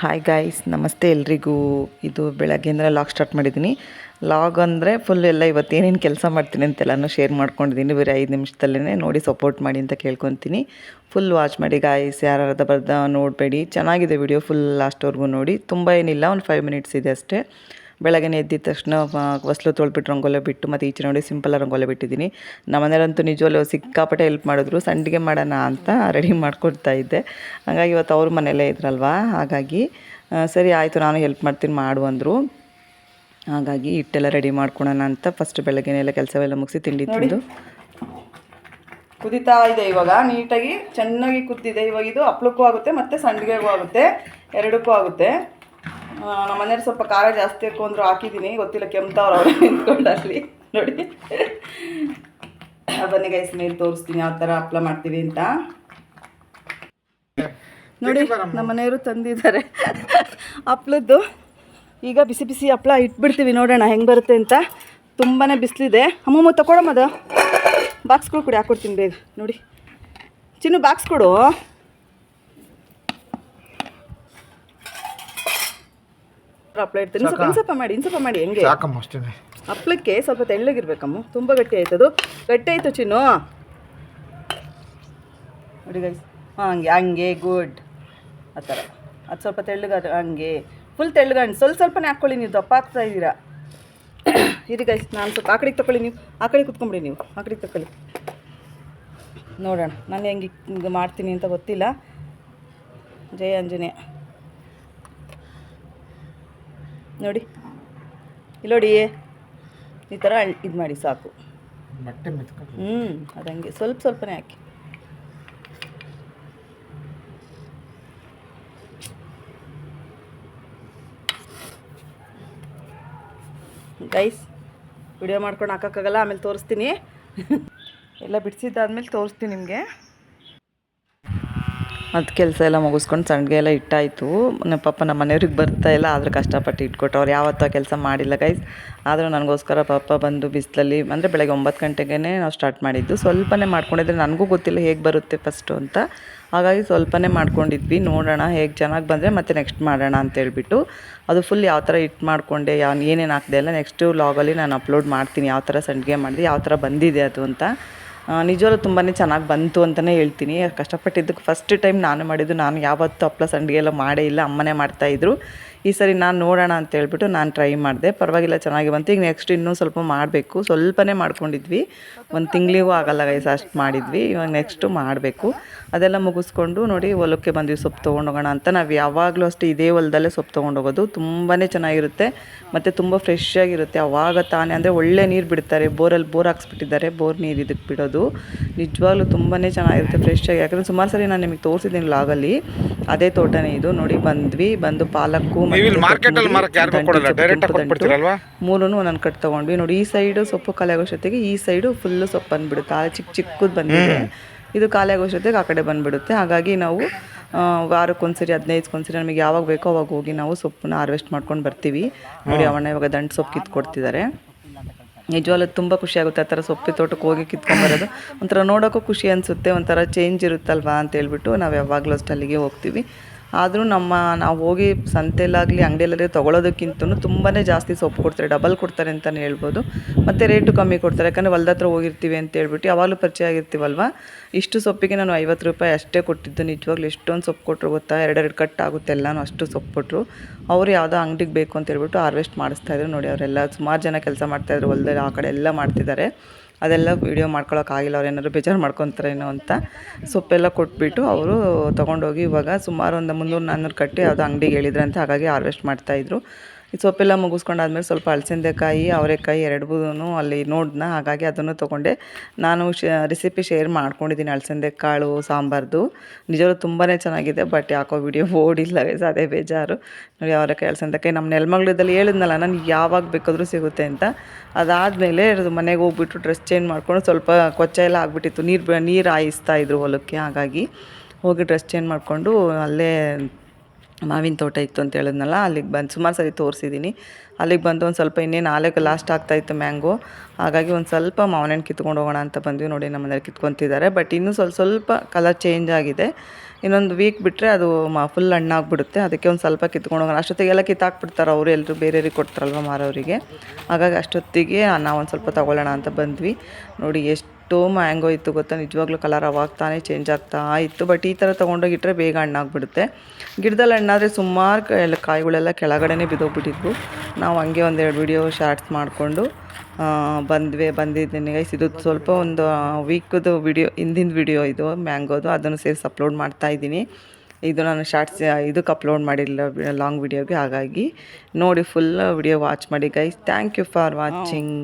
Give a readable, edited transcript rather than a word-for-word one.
Hi guys, ನಮಸ್ತೆ ಎಲ್ರಿಗೂ. ಇದು ಬೆಳಗ್ಗೆಯಿಂದ ಲಾಗ್ ಸ್ಟಾರ್ಟ್ ಮಾಡಿದ್ದೀನಿ. ಲಾಗ್ ಅಂದರೆ ಫುಲ್ ಎಲ್ಲ ಇವತ್ತು ಏನೇನು ಕೆಲಸ ಮಾಡ್ತೀನಿ ಅಂತೆಲ್ಲನೂ ಶೇರ್ ಮಾಡ್ಕೊಂಡಿದ್ದೀನಿ. ಬೇರೆ 5 ನಿಮಿಷದಲ್ಲೇ ನೋಡಿ ಸಪೋರ್ಟ್ ಮಾಡಿ ಅಂತ ಕೇಳ್ಕೊತೀನಿ. ಫುಲ್ ವಾಚ್ ಮಾಡಿ ಗಾಯ್ಸ್, ಯಾರದ ಬರ್ದ ನೋಡಬೇಡಿ. ಚೆನ್ನಾಗಿದೆ ವಿಡಿಯೋ, ಫುಲ್ ಲಾಸ್ಟ್ವರೆಗೂ ನೋಡಿ. ತುಂಬ ಏನಿಲ್ಲ, ಒಂದು 5 ಮಿನಿಟ್ಸ್ ಇದೆ ಅಷ್ಟೇ. ಬೆಳಗ್ಗೆ ಎದ್ದಿದ ತಕ್ಷಣ ಹೊಸ್ಲು ತೊಳ್ಬಿಟ್ಟು ರಂಗೋಲೆ ಬಿಟ್ಟು ಮತ್ತು ಈಚೆ ನೋಡಿ ಸಿಂಪಲ್ ರಂಗೋಲೆ ಬಿಟ್ಟಿದ್ದೀನಿ. ನಮ್ಮನೇಲಂತೂ ನಿಜವಲ್ಲೂ ಸಿಕ್ಕಾಪಟ್ಟೆ ಹೆಲ್ಪ್ ಮಾಡಿದ್ರು. ಸಂಡಿಗೆ ಮಾಡೋಣ ಅಂತ ರೆಡಿ ಮಾಡ್ಕೊಡ್ತಾ ಇದ್ದೆ. ಹಾಗಾಗಿ ಇವತ್ತು ಅವ್ರ ಮನೆಯಲ್ಲೇ ಇದ್ರಲ್ವಾ, ಹಾಗಾಗಿ ಸರಿ ಆಯಿತು ನಾನು ಹೆಲ್ಪ್ ಮಾಡ್ತೀನಿ ಮಾಡು ಅಂದರು. ಹಾಗಾಗಿ ಹಿಟ್ಟೆಲ್ಲ ರೆಡಿ ಮಾಡ್ಕೊಳೋಣ ಅಂತ ಫಸ್ಟ್ ಬೆಳಗ್ಗೆನೆಲ್ಲ ಕೆಲಸವೆಲ್ಲ ಮುಗಿಸಿ ತಿಂಡಿ ತಿಂದು ಕುದೀತಾ ಇದೆ. ಇವಾಗ ನೀಟಾಗಿ ಚೆನ್ನಾಗಿ ಕುದ್ದಿದೆ. ಇವಾಗ ಇದು ಹಪ್ಳಕ್ಕೂ ಆಗುತ್ತೆ ಮತ್ತು ಸಂಡಿಗೆಗೂ ಆಗುತ್ತೆ, ಎರಡಕ್ಕೂ ಆಗುತ್ತೆ. ನಮ್ಮ ಮನೆಯವ್ರು ಸ್ವಲ್ಪ ಖಾರ ಜಾಸ್ತಿ ಬೇಕು ಅಂದರು, ಹಾಕಿದ್ದೀನಿ. ಗೊತ್ತಿಲ್ಲ, ಕೆಮ್ತಾವ್ರು ಅವ್ರು ನಿಂತ್ಕೊಂಡಲ್ಲಿ ನೋಡಿ. ಬನ್ನಿ ಗೈಸ್, ಮೇಲೆ ತೋರಿಸ್ತೀನಿ ಯಾವ ಥರ ಹಪ್ಳ ಮಾಡ್ತೀವಿ ಅಂತ. ನೋಡಿ, ನಮ್ಮ ಮನೆಯವರು ತಂದಿದ್ದಾರೆ ಹಪ್ಳದ್ದು. ಈಗ ಬಿಸಿ ಬಿಸಿ ಹಪ್ಳ ಇಟ್ಬಿಡ್ತೀವಿ, ನೋಡೋಣ ಹೆಂಗೆ ಬರುತ್ತೆ ಅಂತ. ತುಂಬಾ ಬಿಸಿಲಿದೆ. ಅಮ್ಮಮ್ಮ ತಗೊಳಮ್ಮದು ಬಾಕ್ಸ್ಗಳು ಕೊಡಿ, ಹಾಕ್ಕೊಡ್ತೀನಿ ಬೇಗ. ನೋಡಿ ಚಿನ್ನು, ಬಾಕ್ಸ್ ಕೊಡು. ಹಪ್ಳ ಇಡ್ತೀನಿ. ಇನ್ಸಪ್ಪ ಮಾಡಿ ಹೆಂಗೆ ಹಪ್ಳಕ್ಕೆ ಸ್ವಲ್ಪ ತೆಳ್ಳಗಿರ್ಬೇಕಮ್ಮ. ತುಂಬ ಗಟ್ಟಿ ಆಯ್ತದು, ಗಟ್ಟಿ ಆಯಿತು ಚಿನ್ನು. ನೋಡಿ ಗೈಸ್, ಹಂಗೆ ಗುಡ್. ಆ ಥರ ಅದು ಸ್ವಲ್ಪ ತೆಳ್ಳಗ, ಹಂಗೆ ಫುಲ್ ತೆಳ್ಳಗಂಡು ಸ್ವಲ್ಪನೇ ಹಾಕ್ಕೊಳ್ಳಿ. ನೀವು ದಪ್ಪ ಹಾಕ್ತಾ ಇದ್ದೀರಾ. ಇರಿ ಗೈಸ್, ನಾನು ಸ್ವಲ್ಪ ಆ ಕಡೆಗೆ ತಗೊಳ್ಳಿ. ನೀವು ಆ ಕಡೆ ಕುತ್ಕೊಂಬಿಡಿ, ನೀವು ಆ ಕಡೆಗೆ ತಗೊಳ್ಳಿ. ನೋಡೋಣ ನಾನು ಹೆಂಗೆ ಹಿಂಗೆ ಮಾಡ್ತೀನಿ ಅಂತ ಗೊತ್ತಿಲ್ಲ. ಜಯ ಆಂಜನೇಯ. ನೋಡಿ ಇಲ್ಲಿ ನೋಡಿ, ಈ ಥರ ಇದು ಮಾಡಿ ಸಾಕು. ಅದಂಗೆ ಸ್ವಲ್ಪನೇ ಹಾಕಿ. ಗೈಸ್, ವಿಡಿಯೋ ಮಾಡ್ಕೊಂಡು ಹಾಕೋಕ್ಕಾಗಲ್ಲ, ಆಮೇಲೆ ತೋರಿಸ್ತೀನಿ. ಎಲ್ಲ ಬಿಡಿಸಿದ್ದಾದ್ಮೇಲೆ ತೋರಿಸ್ತೀನಿ ನಿಮಗೆ. ಅದು ಕೆಲಸ ಎಲ್ಲ ಮುಗಿಸ್ಕೊಂಡು ಸಂಡಿಗೆ ಎಲ್ಲ ಇಟ್ಟಾಯಿತು. ಪಾಪ ನಮ್ಮ ಮನೆಯವ್ರಿಗೆ ಬರ್ತಾಯಿಲ್ಲ, ಆದರೆ ಕಷ್ಟಪಟ್ಟು ಇಟ್ಕೊಟ್ಟು. ಅವ್ರು ಯಾವತ್ತೂ ಕೆಲಸ ಮಾಡಿಲ್ಲ ಗೈಸ್. ಆದರೂ ನನಗೋಸ್ಕರ ಪಾಪ ಬಂದು ಬಿಸಿಲಲ್ಲಿ, ಅಂದರೆ ಬೆಳಗ್ಗೆ 9 ಗಂಟೆಗೇ ನಾವು ಸ್ಟಾರ್ಟ್ ಮಾಡಿದ್ದು. ಸ್ವಲ್ಪನೇ ಮಾಡ್ಕೊಂಡಿದ್ರೆ ನನಗೂ ಗೊತ್ತಿಲ್ಲ ಹೇಗೆ ಬರುತ್ತೆ ಫಸ್ಟು ಅಂತ. ಹಾಗಾಗಿ ಸ್ವಲ್ಪನೇ ಮಾಡ್ಕೊಂಡಿದ್ವಿ. ನೋಡೋಣ ಹೇಗೆ ಚೆನ್ನಾಗಿ ಬಂದರೆ ಮತ್ತೆ ನೆಕ್ಸ್ಟ್ ಮಾಡೋಣ ಅಂತೇಳ್ಬಿಟ್ಟು. ಅದು ಫುಲ್ ಯಾವ ಥರ ಇಟ್ಟು ಮಾಡಿಕೊಂಡೆ, ಏನೇನು ಹಾಕಿದೆ ಎಲ್ಲ ನೆಕ್ಸ್ಟು ವ್ಲಾಗಲ್ಲಿ ನಾನು ಅಪ್ಲೋಡ್ ಮಾಡ್ತೀನಿ. ಯಾವ ಥರ ಸಂಡಿಗೆ ಮಾಡಿದೆ, ಯಾವ ಥರ ಬಂದಿದೆ ಅದು ಅಂತ. ನಿಜವಾಗ್ಲೂ ತುಂಬಾ ಚೆನ್ನಾಗಿ ಬಂತು ಅಂತಲೇ ಹೇಳ್ತೀನಿ. ಕಷ್ಟಪಟ್ಟಿದ್ದಕ್ಕೆ ಫಸ್ಟ್ ಟೈಮ್ ನಾನು ಮಾಡಿದ್ದು. ನಾನು ಯಾವತ್ತೂ ಹಪ್ಪಳ ಸಂಡಿಗೆ ಎಲ್ಲ ಮಾಡೇ ಇಲ್ಲ, ಅಮ್ಮನೇ ಮಾಡ್ತಾಯಿದ್ರು. ಈ ಸರಿ ನಾನು ನೋಡೋಣ ಅಂತ ಹೇಳ್ಬಿಟ್ಟು ನಾನು ಟ್ರೈ ಮಾಡಿದೆ. ಪರವಾಗಿಲ್ಲ, ಚೆನ್ನಾಗಿ ಬಂತು. ಈಗ ನೆಕ್ಸ್ಟ್ ಇನ್ನೂ ಸ್ವಲ್ಪ ಮಾಡಬೇಕು. ಸ್ವಲ್ಪನೇ ಮಾಡ್ಕೊಂಡಿದ್ವಿ, 1 ತಿಂಗಳಿಗೂ ಆಗಲ್ಲ ಗೈಸ್, ಅಷ್ಟು ಮಾಡಿದ್ವಿ. ಇವಾಗ ನೆಕ್ಸ್ಟು ಮಾಡಬೇಕು. ಅದೆಲ್ಲ ಮುಗಿಸ್ಕೊಂಡು ನೋಡಿ ಹೊಲಕ್ಕೆ ಬಂದ್ವಿ ಸೊಪ್ಪು ತೊಗೊಂಡೋಗೋಣ ಅಂತ. ನಾವು ಯಾವಾಗಲೂ ಅಷ್ಟೇ ಇದೇ ಹೊಲದಲ್ಲೇ ಸೊಪ್ಪು ತೊಗೊಂಡೋಗೋದು. ತುಂಬಾ ಚೆನ್ನಾಗಿರುತ್ತೆ ಮತ್ತು ತುಂಬ ಫ್ರೆಶ್ ಆಗಿರುತ್ತೆ. ಅವಾಗ ತಾನೇ, ಅಂದರೆ ಒಳ್ಳೆ ನೀರು ಬಿಡ್ತಾರೆ. ಬೋರಲ್ಲಿ ಬೋರ್ ಹಾಕ್ಸ್ಬಿಟ್ಟಿದ್ದಾರೆ, ಬೋರ್ ನೀರು ಇದಕ್ಕೆ ಬಿಡೋದು. ನಿಜವಾಗ್ಲೂ ತುಂಬಾ ಚೆನ್ನಾಗಿರುತ್ತೆ ಫ್ರೆಶ್ ಆಗಿ. ಯಾಕಂದರೆ ಸುಮಾರು ಸರಿ ನಾನು ನಿಮಗೆ ತೋರಿಸಿದ್ದೀನಿ ಲಾಗಲ್ಲಿ. ಅದೇ ತೋಟನೇ ಇದು. ನೋಡಿ ಬಂದು ಪಾಲಕ್ಕು ಮೂರನ್ನು ಒಂದೊಂದು ಕಟ್ ತೊಗೊಂಡ್ವಿ. ನೋಡಿ ಈ ಸೈಡು ಸೊಪ್ಪು ಖಾಲಿ ಆಗೋ ಜೊತೆಗೆ ಈ ಸೈಡು ಫುಲ್ಲು ಸೊಪ್ಪು ಬಂದುಬಿಡುತ್ತೆ. ಚಿಕ್ಕದು ಬಂದಿದೆ. ಇದು ಖಾಲಿ ಆಗೋ ಜೊತೆಗೆ ಆ ಕಡೆ ಬಂದುಬಿಡುತ್ತೆ. ಹಾಗಾಗಿ ನಾವು ವಾರಕ್ಕೊಂದ್ಸರಿ 15ಗೊಂದ್ಸರಿ ನಮಗೆ ಯಾವಾಗ ಬೇಕೋ ಅವಾಗ ಹೋಗಿ ನಾವು ಸೊಪ್ಪನ್ನ ಹಾರ್ವೆಸ್ಟ್ ಮಾಡ್ಕೊಂಡು ಬರ್ತೀವಿ. ನೋಡಿ ಅವಣ್ಣ ಇವಾಗ ದಂಟು ಸೊಪ್ಪು ಕಿತ್ಕೊಡ್ತಿದ್ದಾರೆ. ನಿಜವಾಗ್ಲೂ ತುಂಬ ಖುಷಿ ಆಗುತ್ತೆ ಆ ಥರ ಸೊಪ್ಪು ತೋಟಕ್ಕೆ ಹೋಗಿ ಕಿತ್ಕೊಂಬರೋದು. ಒಂಥರ ನೋಡೋಕ್ಕೂ ಖುಷಿ ಅನಿಸುತ್ತೆ, ಒಂಥರ ಚೇಂಜ್ ಇರುತ್ತಲ್ವಾ ಅಂತ ಹೇಳ್ಬಿಟ್ಟು ನಾವು ಯಾವಾಗಲೂ ಅಷ್ಟು ಅಲ್ಲಿಗೆ ಹೋಗ್ತೀವಿ. ಆದರೂ ನಾವು ಹೋಗಿ ಸಂತೆಯಲ್ಲಾಗಲಿ ಅಂಗಡಿಯಲ್ಲಾಗಲಿ ತೊಗೊಳೋದಕ್ಕಿಂತ ತುಂಬಾ ಜಾಸ್ತಿ ಸೊಪ್ಪು ಕೊಡ್ತಾರೆ, ಡಬಲ್ ಕೊಡ್ತಾರೆ ಅಂತಲೇ ಹೇಳ್ಬೋದು. ಮತ್ತು ರೇಟು ಕಮ್ಮಿ ಕೊಡ್ತಾರೆ. ಯಾಕಂದರೆ ಹೊಲ್ದ ಹತ್ರ ಹೋಗಿರ್ತೀವಿ ಅಂತ ಹೇಳ್ಬಿಟ್ಟು ಯಾವಾಗಲೂ ಪರಿಚಯ ಆಗಿರ್ತೀವಲ್ವ. ಇಷ್ಟು ಸೊಪ್ಪಿಗೆ ನಾನು 50 ರೂಪಾಯಿ ಅಷ್ಟೇ ಕೊಟ್ಟಿದ್ದು. ನಿಜವಾಗ್ಲೂ ಎಷ್ಟೊಂದು ಸೊಪ್ಪು ಕೊಟ್ಟರು ಗೊತ್ತಾ, 2 ಕಟ್ ಆಗುತ್ತೆ ಎಲ್ಲನೂ, ಅಷ್ಟು ಸೊಪ್ಪು ಕೊಟ್ಟರು. ಅವರು ಯಾವುದೋ ಅಂಗಡಿಗೆ ಬೇಕು ಅಂತ ಹೇಳ್ಬಿಟ್ಟು ಹಾರ್ವೆಸ್ಟ್ ಮಾಡಿಸ್ತಾಯಿದ್ರು. ನೋಡಿ ಅವರೆಲ್ಲ ಸುಮಾರು ಜನ ಕೆಲಸ ಮಾಡ್ತಾಯಿದ್ರು ಹೊಲದಲ್ಲಿ, ಆ ಕಡೆ ಎಲ್ಲ ಮಾಡ್ತಿದ್ದಾರೆ. ಅದೆಲ್ಲ ವೀಡಿಯೋ ಮಾಡ್ಕೊಳ್ಳೋಕ್ಕಾಗಿಲ್ಲ, ಅವ್ರು ಏನಾದ್ರು ಬೇಜಾರು ಮಾಡ್ಕೊತಾರೇನೋ ಅಂತ. ಸೊಪ್ಪೆಲ್ಲ ಕೊಟ್ಬಿಟ್ಟು ಅವರು ತೊಗೊಂಡೋಗಿ ಇವಾಗ ಸುಮಾರು ಒಂದು 300-400 ಕಟ್ಟಿ ಯಾವುದೋ ಅಂಗಡಿಗೆ ಹೇಳಿದ್ರಂತೆ. ಹಾಗಾಗಿ ಹಾರ್ವೆಸ್ಟ್ ಮಾಡ್ತಾಯಿದ್ರು. ಈ ಸೊಪ್ಪೆಲ್ಲ ಮುಗಿಸ್ಕೊಂಡಾದ್ಮೇಲೆ ಸ್ವಲ್ಪ ಅಲಸಂದೆಕಾಯಿ, ಅವರೆಕಾಯಿ ಎರಡೂ ಅಲ್ಲಿ ನೋಡಿದ್ನ. ಹಾಗಾಗಿ ಅದನ್ನು ತೊಗೊಂಡೆ. ನಾನು ರೆಸಿಪಿ ಶೇರ್ ಮಾಡ್ಕೊಂಡಿದ್ದೀನಿ ಅಲಸಂದೆ ಕಾಳು ಸಾಂಬಾರ್ದು. ನಿಜವಾಗ್ಲೂ ತುಂಬಾ ಚೆನ್ನಾಗಿದೆ. ಬಟ್ ಯಾಕೋ ವಿಡಿಯೋ ಓಡಿಲ್ಲ ಗೈಸ್, ಅದೇ ಬೇಜಾರು. ನೋಡಿ ಅವರೆಕಾಯಿ ಅಲಸಂದೆಕಾಯಿ ನಮ್ಮ ನೆಲಮಂಗಲದಲ್ಲಿ ಹೇಳಿದ್ನಲ್ಲ ನಾನು, ಯಾವಾಗ ಬೇಕಾದರೂ ಸಿಗುತ್ತೆ ಅಂತ. ಅದಾದಮೇಲೆ ಮನೆಗೆ ಹೋಗ್ಬಿಟ್ಟು ಡ್ರೆಸ್ ಚೇಂಜ್ ಮಾಡ್ಕೊಂಡು, ಸ್ವಲ್ಪ ಕೊಚ್ಚ ಎಲ್ಲ ಆಗಿಬಿಟ್ಟಿತ್ತು, ನೀರು ಹಾಯಿಸ್ತಾಯಿದ್ರು ಹೊಲಕ್ಕೆ. ಹಾಗಾಗಿ ಹೋಗಿ ಡ್ರೆಸ್ ಚೇಂಜ್ ಮಾಡಿಕೊಂಡು ಅಲ್ಲೇ ಮಾವಿನ ತೋಟ ಇತ್ತು ಅಂತ ಹೇಳಿದ್ನಲ್ಲ, ಅಲ್ಲಿಗೆ ಬಂದು ಸುಮಾರು ಸರಿ ತೋರಿಸಿದ್ದೀನಿ. ಅಲ್ಲಿಗೆ ಬಂದು ಒಂದು ಸ್ವಲ್ಪ ಇನ್ನೇನು ನಾಳೆಗೆ ಲಾಸ್ಟ್ ಆಗ್ತಾಯಿತ್ತು ಮ್ಯಾಂಗೋ, ಹಾಗಾಗಿ ಒಂದು ಸ್ವಲ್ಪ ಮಾವಿನ ಹಣ್ಣು ಕಿತ್ಕೊಂಡು ಹೋಗೋಣ ಅಂತ ಬಂದ್ವಿ. ನೋಡಿ ನಮ್ಮ ಮನೇಲಿ ಕಿತ್ಕೊತಿದ್ದಾರೆ, ಬಟ್ ಇನ್ನೂ ಸ್ವಲ್ಪ ಕಲರ್ ಚೇಂಜ್ ಆಗಿದೆ. ಇನ್ನೊಂದು ವೀಕ್ ಬಿಟ್ಟರೆ ಅದು ಫುಲ್ ಹಣ್ಣಾಗ್ಬಿಡುತ್ತೆ. ಅದಕ್ಕೆ ಒಂದು ಸ್ವಲ್ಪ ಕಿತ್ಕೊಂಡು ಹೋಗೋಣ. ಅಷ್ಟೊತ್ತಿಗೆಲ್ಲ ಕಿತ್ತಾಕ್ಬಿಡ್ತಾರೆ ಅವರು, ಎಲ್ಲರೂ ಬೇರೆಯವ್ರಿಗೆ ಕೊಡ್ತಾರಲ್ವ ಮಾರೋರಿಗೆ. ಹಾಗಾಗಿ ಅಷ್ಟೊತ್ತಿಗೆ ನಾವು ಒಂದು ಸ್ವಲ್ಪ ತೊಗೊಳ್ಳೋಣ ಅಂತ ಬಂದ್ವಿ. ನೋಡಿ ಎಷ್ಟು ಮ್ಯಾಂಗೋ ಇತ್ತು ಗೊತ್ತಾ, ನಿಜವಾಗ್ಲೂ ಕಲರ್ ಅವಾಗ ತಾನೇ ಚೇಂಜ್ ಆಗ್ತಾ ಇತ್ತು. ಬಟ್ ಈ ಥರ ತೊಗೊಂಡೋಗಿಟ್ರೆ ಬೇಗ ಹಣ್ಣಾಗ್ಬಿಡುತ್ತೆ. ಗಿಡದಲ್ಲಿ ಹಣ್ಣಾದರೆ ಸುಮಾರು ಕಾಯಿಗಳೆಲ್ಲ ಕೆಳಗಡೆನೇ ಬಿದ್ದೋಗ್ಬಿಟ್ಟಿದ್ವು. ನಾವು ಹಂಗೆ ಒಂದೆರಡು ವಿಡಿಯೋ ಶಾರ್ಟ್ಸ್ ಮಾಡಿಕೊಂಡು ಬಂದಿದ್ದೀನಿ ಗೈಸ್. ಇದು ಸ್ವಲ್ಪ ಒಂದು ವೀಕದು ವಿಡಿಯೋ, ಹಿಂದಿನ ವಿಡಿಯೋ ಇದು ಮ್ಯಾಂಗೋದು, ಅದನ್ನು ಸೇರಿಸಿ ಅಪ್ಲೋಡ್ ಮಾಡ್ತಾಯಿದ್ದೀನಿ. ಇದು ನಾನು ಶಾರ್ಟ್ಸ್ ಇದಕ್ಕೆ ಅಪ್ಲೋಡ್ ಮಾಡಿಲ್ಲ ಲಾಂಗ್ ವಿಡಿಯೋಗೆ. ಹಾಗಾಗಿ ನೋಡಿ ಫುಲ್ ವಿಡಿಯೋ ವಾಚ್ ಮಾಡಿ guys. Thank you for watching.